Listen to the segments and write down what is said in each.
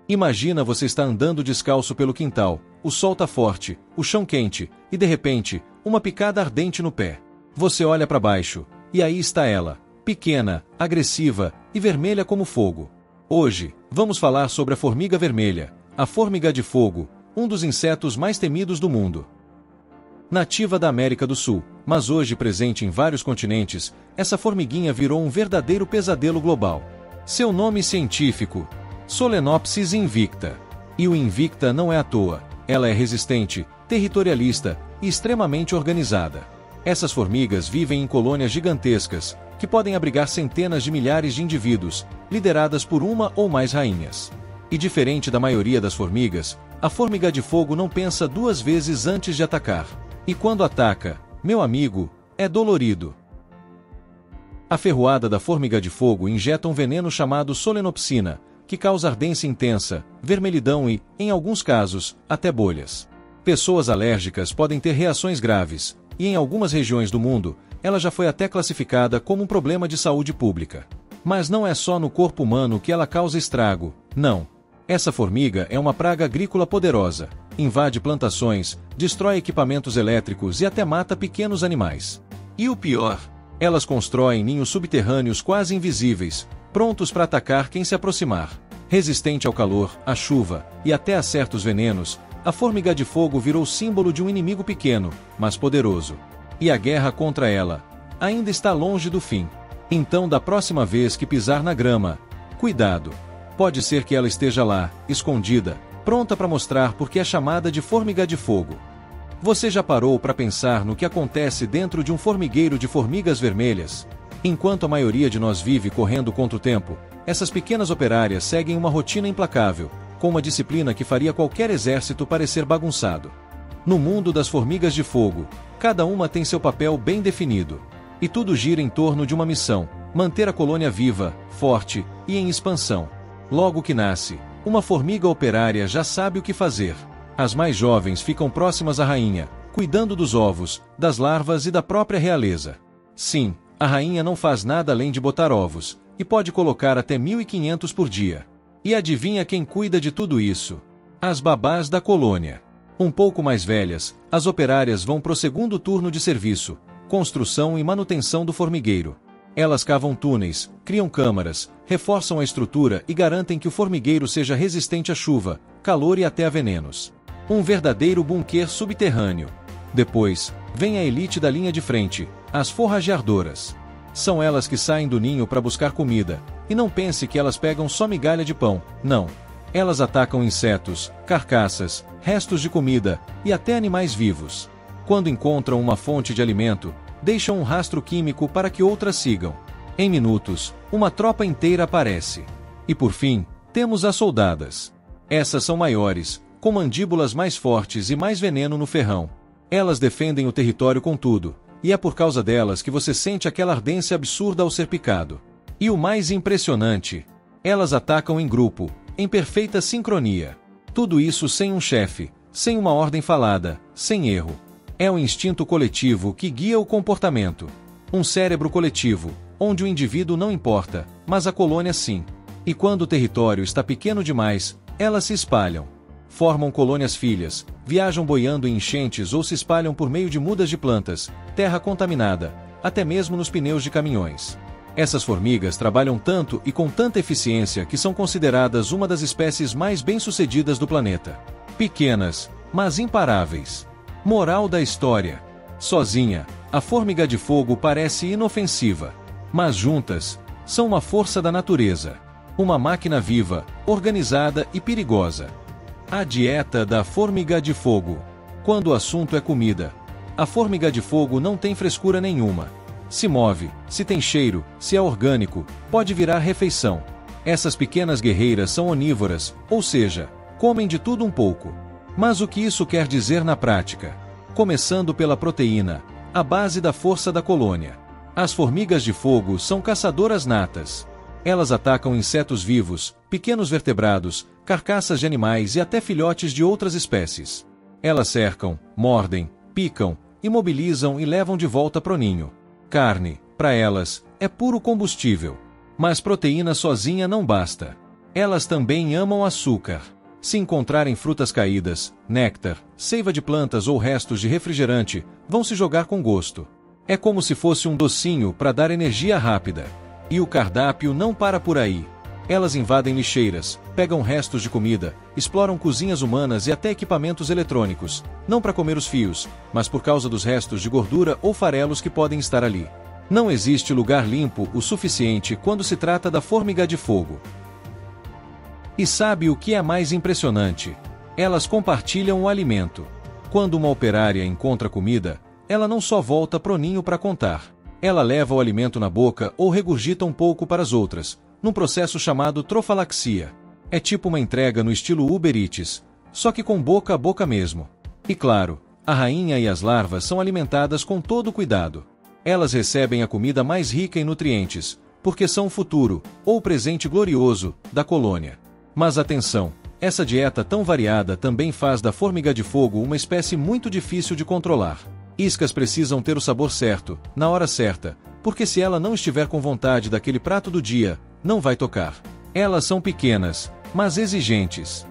Imagina você está andando descalço pelo quintal, o sol tá forte, o chão quente, e de repente, uma picada ardente no pé. Você olha para baixo, e aí está ela, pequena, agressiva e vermelha como fogo. Hoje, vamos falar sobre a formiga vermelha, a formiga de fogo, um dos insetos mais temidos do mundo. Nativa da América do Sul, mas hoje presente em vários continentes, essa formiguinha virou um verdadeiro pesadelo global. Seu nome científico, Solenopsis invicta. E o invicta não é à toa, ela é resistente, territorialista e extremamente organizada. Essas formigas vivem em colônias gigantescas, que podem abrigar centenas de milhares de indivíduos, lideradas por uma ou mais rainhas. E diferente da maioria das formigas, a formiga de fogo não pensa duas vezes antes de atacar. E quando ataca, meu amigo, é dolorido. A ferroada da formiga de fogo injeta um veneno chamado solenopsina, que causa ardência intensa, vermelhidão e, em alguns casos, até bolhas. Pessoas alérgicas podem ter reações graves, e em algumas regiões do mundo, ela já foi até classificada como um problema de saúde pública. Mas não é só no corpo humano que ela causa estrago, não. Essa formiga é uma praga agrícola poderosa, invade plantações, destrói equipamentos elétricos e até mata pequenos animais. E o pior, elas constroem ninhos subterrâneos quase invisíveis, prontos para atacar quem se aproximar. Resistente ao calor, à chuva e até a certos venenos, a formiga de fogo virou símbolo de um inimigo pequeno, mas poderoso. E a guerra contra ela ainda está longe do fim. Então, da próxima vez que pisar na grama, cuidado. Pode ser que ela esteja lá, escondida, pronta para mostrar porque é chamada de formiga de fogo. Você já parou para pensar no que acontece dentro de um formigueiro de formigas vermelhas? Enquanto a maioria de nós vive correndo contra o tempo, essas pequenas operárias seguem uma rotina implacável, com uma disciplina que faria qualquer exército parecer bagunçado. No mundo das formigas de fogo, cada uma tem seu papel bem definido. E tudo gira em torno de uma missão: manter a colônia viva, forte e em expansão. Logo que nasce, uma formiga operária já sabe o que fazer. As mais jovens ficam próximas à rainha, cuidando dos ovos, das larvas e da própria realeza. Sim, a rainha não faz nada além de botar ovos, e pode colocar até 1.500 por dia. E adivinha quem cuida de tudo isso? As babás da colônia. Um pouco mais velhas, as operárias vão pro segundo turno de serviço, construção e manutenção do formigueiro. Elas cavam túneis, criam câmaras, reforçam a estrutura e garantem que o formigueiro seja resistente à chuva, calor e até a venenos. Um verdadeiro bunker subterrâneo. Depois, vem a elite da linha de frente, as forrageadoras. São elas que saem do ninho para buscar comida, e não pense que elas pegam só migalha de pão, não. Elas atacam insetos, carcaças, restos de comida e até animais vivos. Quando encontram uma fonte de alimento, deixam um rastro químico para que outras sigam. Em minutos, uma tropa inteira aparece. E por fim, temos as soldadas. Essas são maiores, com mandíbulas mais fortes e mais veneno no ferrão. Elas defendem o território com tudo, e é por causa delas que você sente aquela ardência absurda ao ser picado. E o mais impressionante, elas atacam em grupo, em perfeita sincronia. Tudo isso sem um chefe, sem uma ordem falada, sem erro. É um instinto coletivo que guia o comportamento. Um cérebro coletivo, onde o indivíduo não importa, mas a colônia sim. E quando o território está pequeno demais, elas se espalham. Formam colônias filhas, viajam boiando em enchentes ou se espalham por meio de mudas de plantas, terra contaminada, até mesmo nos pneus de caminhões. Essas formigas trabalham tanto e com tanta eficiência que são consideradas uma das espécies mais bem-sucedidas do planeta. Pequenas, mas imparáveis. Moral da história: sozinha, a formiga de fogo parece inofensiva. Mas juntas, são uma força da natureza. Uma máquina viva, organizada e perigosa. A dieta da formiga de fogo. Quando o assunto é comida, a formiga de fogo não tem frescura nenhuma. Se move, se tem cheiro, se é orgânico, pode virar refeição. Essas pequenas guerreiras são onívoras, ou seja, comem de tudo um pouco. Mas o que isso quer dizer na prática? Começando pela proteína, a base da força da colônia. As formigas de fogo são caçadoras natas. Elas atacam insetos vivos, pequenos vertebrados, carcaças de animais e até filhotes de outras espécies. Elas cercam, mordem, picam, imobilizam e levam de volta pro ninho. Carne, para elas, é puro combustível. Mas proteína sozinha não basta. Elas também amam açúcar. Se encontrarem frutas caídas, néctar, seiva de plantas ou restos de refrigerante, vão se jogar com gosto. É como se fosse um docinho para dar energia rápida. E o cardápio não para por aí. Elas invadem lixeiras, pegam restos de comida, exploram cozinhas humanas e até equipamentos eletrônicos, não para comer os fios, mas por causa dos restos de gordura ou farelos que podem estar ali. Não existe lugar limpo o suficiente quando se trata da formiga de fogo. E sabe o que é mais impressionante? Elas compartilham o alimento. Quando uma operária encontra comida, ela não só volta pro ninho para contar. Ela leva o alimento na boca ou regurgita um pouco para as outras, num processo chamado trofalaxia. É tipo uma entrega no estilo Uber Eats, só que com boca a boca mesmo. E claro, a rainha e as larvas são alimentadas com todo cuidado. Elas recebem a comida mais rica em nutrientes, porque são o futuro, ou o presente glorioso, da colônia. Mas atenção, essa dieta tão variada também faz da formiga de fogo uma espécie muito difícil de controlar. Iscas precisam ter o sabor certo, na hora certa, porque se ela não estiver com vontade daquele prato do dia, não vai tocar. Elas são pequenas, mas exigentes.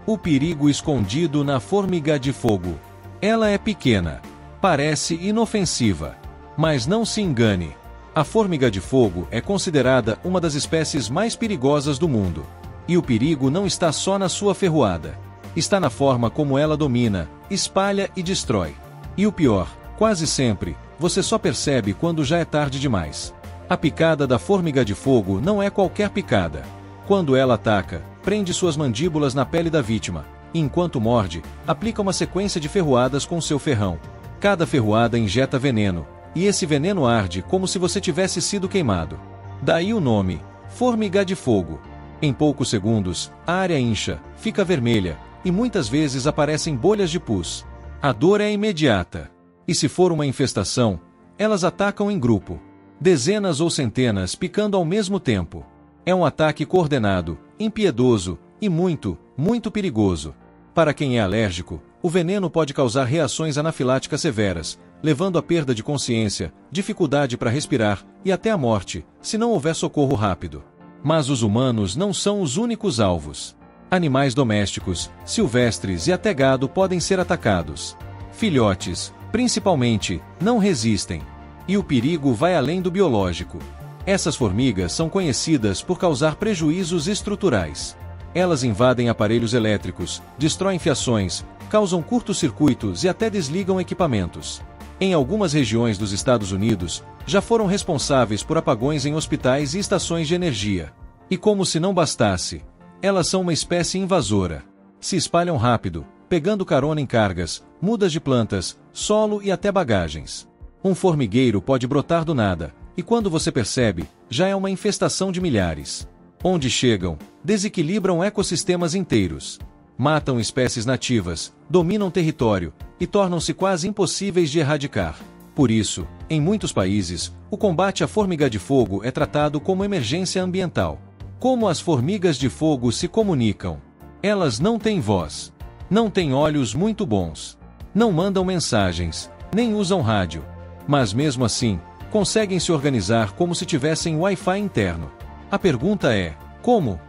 O perigo escondido na formiga de fogo. Ela é pequena. Parece inofensiva. Mas não se engane. A formiga de fogo é considerada uma das espécies mais perigosas do mundo. E o perigo não está só na sua ferroada. Está na forma como ela domina, espalha e destrói. E o pior, quase sempre, você só percebe quando já é tarde demais. A picada da formiga de fogo não é qualquer picada. Quando ela ataca, prende suas mandíbulas na pele da vítima, e enquanto morde, aplica uma sequência de ferroadas com seu ferrão. Cada ferroada injeta veneno, e esse veneno arde como se você tivesse sido queimado. Daí o nome, formiga de fogo. Em poucos segundos, a área incha, fica vermelha, e muitas vezes aparecem bolhas de pus. A dor é imediata. E se for uma infestação, elas atacam em grupo. Dezenas ou centenas picando ao mesmo tempo. É um ataque coordenado, impiedoso e muito, muito perigoso. Para quem é alérgico, o veneno pode causar reações anafiláticas severas, levando à perda de consciência, dificuldade para respirar e até a morte, se não houver socorro rápido. Mas os humanos não são os únicos alvos. Animais domésticos, silvestres e até gado podem ser atacados. Filhotes, principalmente, não resistem. E o perigo vai além do biológico. Essas formigas são conhecidas por causar prejuízos estruturais. Elas invadem aparelhos elétricos, destroem fiações, causam curtos-circuitos e até desligam equipamentos. Em algumas regiões dos Estados Unidos, já foram responsáveis por apagões em hospitais e estações de energia. E como se não bastasse, elas são uma espécie invasora. Se espalham rápido, pegando carona em cargas, mudas de plantas, solo e até bagagens. Um formigueiro pode brotar do nada, e quando você percebe, já é uma infestação de milhares. Onde chegam, desequilibram ecossistemas inteiros. Matam espécies nativas, dominam território e tornam-se quase impossíveis de erradicar. Por isso, em muitos países, o combate à formiga de fogo é tratado como emergência ambiental. Como as formigas de fogo se comunicam? Elas não têm voz. Não têm olhos muito bons. Não mandam mensagens, nem usam rádio. Mas mesmo assim, conseguem se organizar como se tivessem Wi-Fi interno. A pergunta é, como?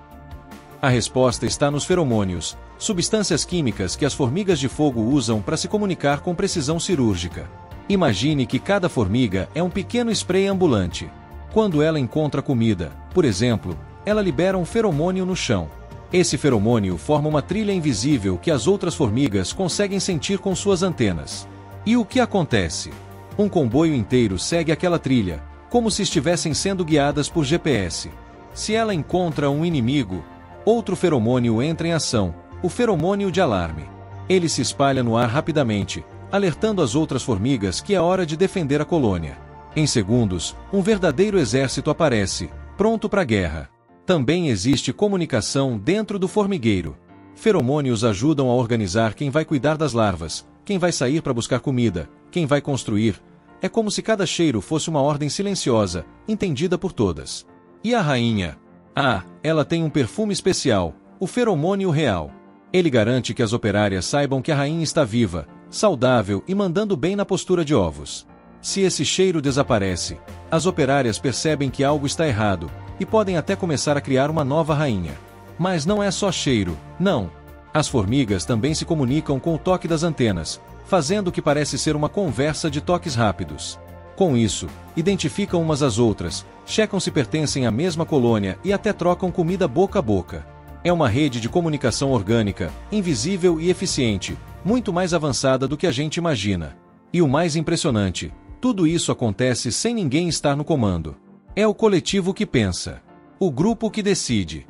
A resposta está nos feromônios, substâncias químicas que as formigas de fogo usam para se comunicar com precisão cirúrgica. Imagine que cada formiga é um pequeno spray ambulante. Quando ela encontra comida, por exemplo, ela libera um feromônio no chão. Esse feromônio forma uma trilha invisível que as outras formigas conseguem sentir com suas antenas. E o que acontece? Um comboio inteiro segue aquela trilha, como se estivessem sendo guiadas por GPS. Se ela encontra um inimigo, outro feromônio entra em ação, o feromônio de alarme. Ele se espalha no ar rapidamente, alertando as outras formigas que é hora de defender a colônia. Em segundos, um verdadeiro exército aparece, pronto para a guerra. Também existe comunicação dentro do formigueiro. Feromônios ajudam a organizar quem vai cuidar das larvas, quem vai sair para buscar comida, quem vai construir. É como se cada cheiro fosse uma ordem silenciosa, entendida por todas. E a rainha? Ah, ela tem um perfume especial, o feromônio real. Ele garante que as operárias saibam que a rainha está viva, saudável e mandando bem na postura de ovos. Se esse cheiro desaparece, as operárias percebem que algo está errado, e podem até começar a criar uma nova rainha. Mas não é só cheiro, não. As formigas também se comunicam com o toque das antenas, fazendo o que parece ser uma conversa de toques rápidos. Com isso, identificam umas às outras, checam se pertencem à mesma colônia e até trocam comida boca a boca. É uma rede de comunicação orgânica, invisível e eficiente, muito mais avançada do que a gente imagina. E o mais impressionante, tudo isso acontece sem ninguém estar no comando. É o coletivo que pensa. O grupo que decide.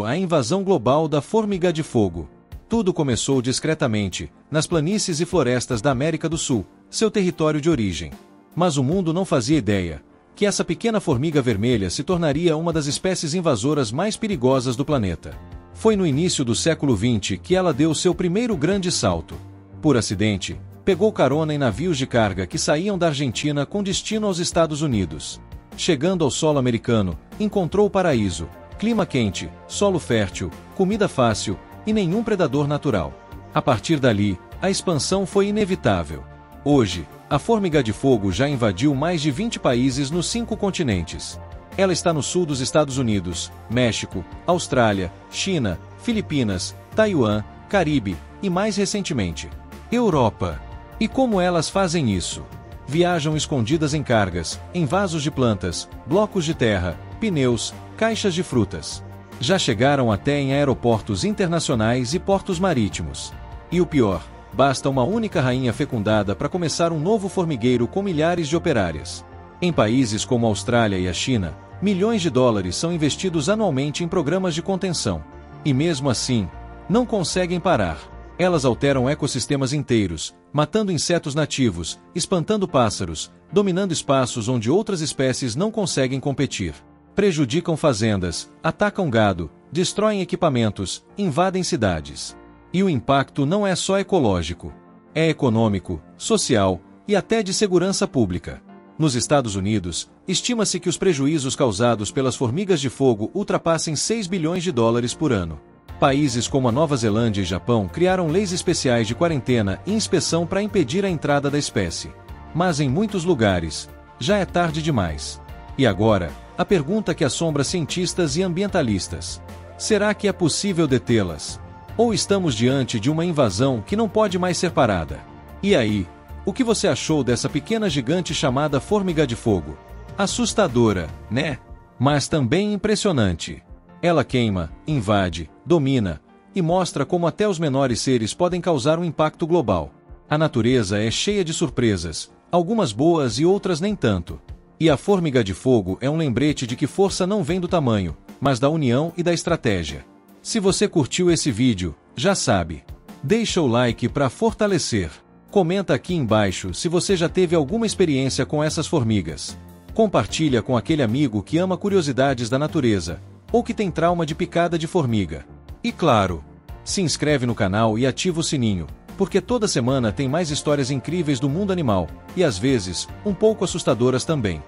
A invasão global da formiga de fogo. Tudo começou discretamente, nas planícies e florestas da América do Sul, seu território de origem. Mas o mundo não fazia ideia que essa pequena formiga vermelha se tornaria uma das espécies invasoras mais perigosas do planeta. Foi no início do século XX que ela deu seu primeiro grande salto. Por acidente, pegou carona em navios de carga que saíam da Argentina com destino aos Estados Unidos. Chegando ao solo americano, encontrou o paraíso, clima quente, solo fértil, comida fácil e nenhum predador natural. A partir dali, a expansão foi inevitável. Hoje, a formiga de fogo já invadiu mais de 20 países nos 5 continentes. Ela está no sul dos Estados Unidos, México, Austrália, China, Filipinas, Taiwan, Caribe e, mais recentemente, Europa. E como elas fazem isso? Viajam escondidas em cargas, em vasos de plantas, blocos de terra, pneus, caixas de frutas. Já chegaram até em aeroportos internacionais e portos marítimos. E o pior, basta uma única rainha fecundada para começar um novo formigueiro com milhares de operárias. Em países como a Austrália e a China, milhões de dólares são investidos anualmente em programas de contenção. E mesmo assim, não conseguem parar. Elas alteram ecossistemas inteiros, matando insetos nativos, espantando pássaros, dominando espaços onde outras espécies não conseguem competir. Prejudicam fazendas, atacam gado, destroem equipamentos, invadem cidades. E o impacto não é só ecológico. É econômico, social e até de segurança pública. Nos Estados Unidos, estima-se que os prejuízos causados pelas formigas de fogo ultrapassem 6 bilhões de dólares por ano. Países como a Nova Zelândia e Japão criaram leis especiais de quarentena e inspeção para impedir a entrada da espécie. Mas em muitos lugares, já é tarde demais. E agora, a pergunta que assombra cientistas e ambientalistas: será que é possível detê-las? Ou estamos diante de uma invasão que não pode mais ser parada? E aí, o que você achou dessa pequena gigante chamada formiga de fogo? Assustadora, né? Mas também impressionante. Ela queima, invade, domina e mostra como até os menores seres podem causar um impacto global. A natureza é cheia de surpresas, algumas boas e outras nem tanto. E a formiga de fogo é um lembrete de que força não vem do tamanho, mas da união e da estratégia. Se você curtiu esse vídeo, já sabe. Deixa o like para fortalecer. Comenta aqui embaixo se você já teve alguma experiência com essas formigas. Compartilha com aquele amigo que ama curiosidades da natureza, ou que tem trauma de picada de formiga. E claro, se inscreve no canal e ativa o sininho, porque toda semana tem mais histórias incríveis do mundo animal, e às vezes, um pouco assustadoras também.